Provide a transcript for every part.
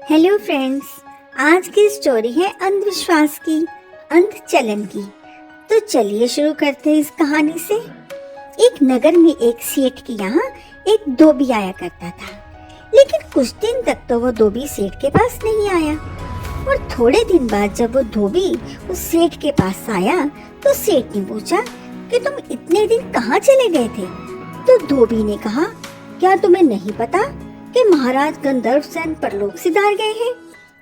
Hello friends, आज की story है अंधविश्वास की, अंधचलन की। तो चलिए शुरू करते हैं इस कहानी से। एक नगर में एक सेठ के यहाँ एक धोबी आया करता था, लेकिन कुछ दिन तक तो वो धोबी सेठ के पास नहीं आया। और थोड़े दिन बाद जब वो धोबी उस सेठ के पास आया तो सेठ ने पूछा कि तुम इतने दिन कहाँ चले गए थे। तो धोबी ने कहा, क्या तुम्हें नहीं पता कि महाराज गंधर्व सेन परलोक सिधार गए हैं,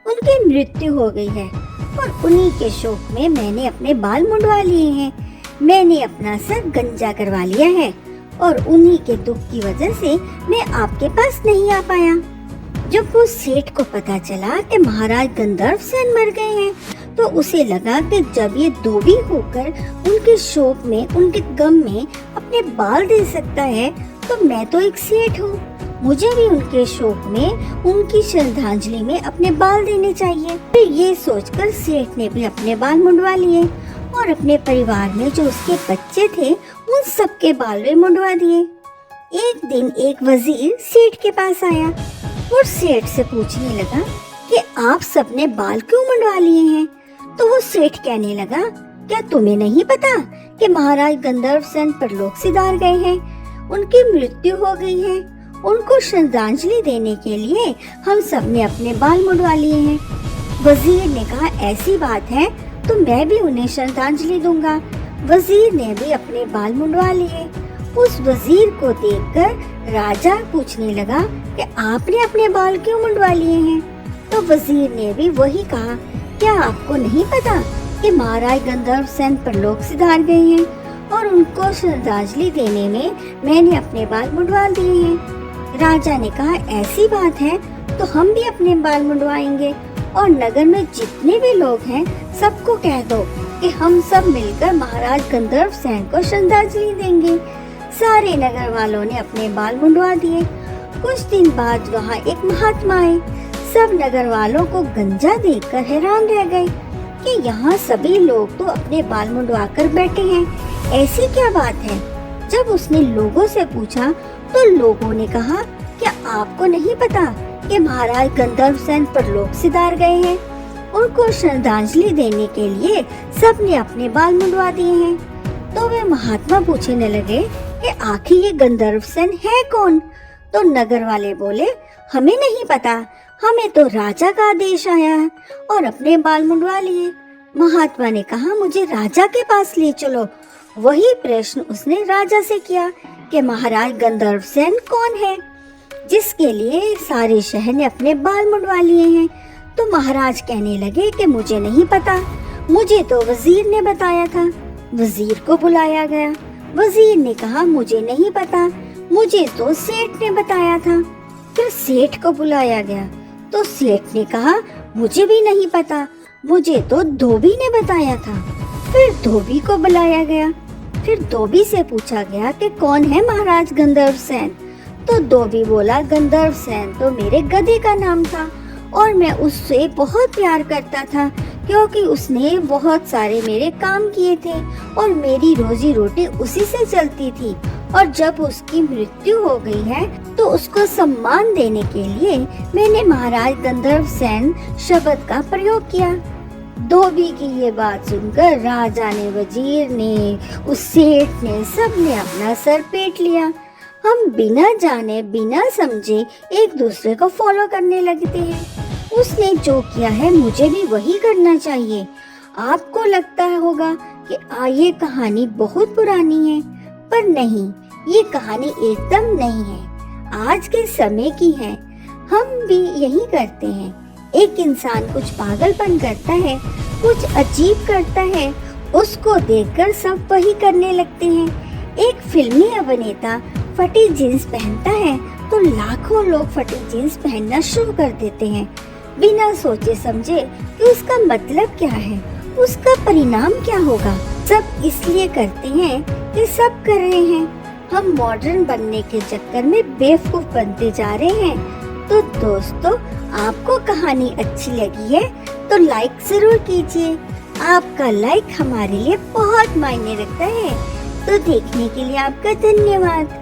उनकी मृत्यु हो गई है और उन्हीं के शोक में मैंने अपने बाल मुंडवा लिए हैं। मैंने अपना सर गंजा करवा लिया है और उन्हीं के दुख की वजह से मैं आपके पास नहीं आ पाया। जब वो सेठ को पता चला कि महाराज गंधर्व सेन मर गए हैं तो उसे लगा कि जब ये धोबी होकर उनके शोक में, उनके गम में अपने बाल दे सकता है तो मैं तो एक सेठ हूँ, मुझे भी उनके शोक में, उनकी श्रद्धांजलि में अपने बाल देने चाहिए। फिर ये सोचकर सेठ ने भी अपने बाल मुंडवा लिए और अपने परिवार में जो उसके बच्चे थे उन सबके बाल भी मुंडवा दिए। एक दिन एक वजीर सेठ के पास आया और सेठ से पूछने लगा कि आप सबने बाल क्यों मुंडवा लिए हैं। तो वो सेठ कहने लगा, क्या तुम्हें नहीं पता कि महाराज गंधर्व सेन परलोक सिधार गए हैं, उनकी मृत्यु हो गई है। उनको श्रद्धांजलि देने के लिए हम सब ने अपने बाल मुंडवा लिए हैं। वजीर ने कहा, ऐसी बात है तो मैं भी उन्हें श्रद्धांजलि दूंगा। वजीर ने भी अपने बाल मुंडवा लिए। उस वजीर को देखकर राजा पूछने लगा कि आपने अपने बाल क्यों मुंडवा लिए हैं। तो वजीर ने भी वही कहा, क्या आपको नहीं पता कि महाराज गंधर्व सेन परलोक सिधार गए हैं और उनको श्रद्धांजलि देने में मैंने अपने बाल मुंडवा दिए हैं। राजा ने कहा, ऐसी बात है तो हम भी अपने बाल मुंडवाएंगे और नगर में जितने भी लोग हैं सबको कह दो कि हम सब मिलकर महाराज गंधर्व सेन को श्रद्धांजलि देंगे। सारे नगर वालों ने अपने बाल मुंडवा दिए। कुछ दिन बाद वहाँ एक महात्मा आए। सब नगर वालों को गंजा देखकर हैरान रह गए कि यहाँ सभी लोग तो अपने बाल मुंडवा कर बैठे हैं, ऐसी क्या बात है। जब उसने लोगों से पूछा तो लोगों ने कहा, क्या आपको नहीं पता कि महाराज गंधर्व सेन परलोक सिधार गए हैं, उनको श्रद्धांजलि देने के लिए सबने अपने बाल मुंडवा दिए हैं। तो वे महात्मा पूछने लगे कि आखिर ये गंधर्व सेन है कौन। तो नगर वाले बोले, हमें नहीं पता, हमें तो राजा का आदेश आया है और अपने बाल मुंडवा लिए। महात्मा ने कहा, मुझे राजा के पास ले चलो। वही प्रश्न उसने राजा से किया कि महाराज गंधर्व सेन कौन है, जिसके लिए सारे शहर ने अपने बाल मुंडवा लिए हैं। तो महाराज कहने लगे कि मुझे नहीं पता, मुझे तो वजीर ने बताया था। वजीर को बुलाया गया। वजीर ने कहा, मुझे नहीं पता, मुझे तो सेठ ने बताया था। फिर सेठ को बुलाया गया तो सेठ ने कहा, मुझे भी नहीं पता, मुझे तो धोबी ने बताया था। फिर धोबी को बुलाया गया। फिर धोबी से पूछा गया कि कौन है महाराज गंधर्व सेन। तो धोबी बोला, गंधर्व सेन तो मेरे गधे का नाम था और मैं उससे बहुत प्यार करता था क्योंकि उसने बहुत सारे मेरे काम किए थे और मेरी रोजी रोटी उसी से चलती थी। और जब उसकी मृत्यु हो गई है तो उसको सम्मान देने के लिए मैंने महाराज गंधर्व सेन शब्द का प्रयोग किया। धोबी की ये बात सुनकर राजा ने, वजीर ने, उस सेठ ने, सबने अपना सर पीट लिया। हम बिना जाने बिना समझे एक दूसरे को फॉलो करने लगते हैं। उसने जो किया है मुझे भी वही करना चाहिए। आपको लगता होगा कि ये कहानी बहुत पुरानी है, पर नहीं, ये कहानी एकदम नहीं है, आज के समय की है। हम भी यही करते हैं। एक इंसान कुछ पागलपन करता है, कुछ अजीब करता है, उसको देखकर सब वही करने लगते हैं। एक फिल्मी अभिनेता फटी जींस पहनता है तो लाखों लोग फटी जींस पहनना शुरू कर देते हैं, बिना सोचे समझे कि उसका मतलब क्या है, उसका परिणाम क्या होगा। सब इसलिए करते हैं कि सब कर रहे हैं। हम मॉडर्न बनने के चक्कर में बेवकूफ बनते जा रहे हैं। तो दोस्तों, आपको कहानी अच्छी लगी है तो लाइक जरूर कीजिए। आपका लाइक हमारे लिए बहुत मायने रखता है। तो देखने के लिए आपका धन्यवाद।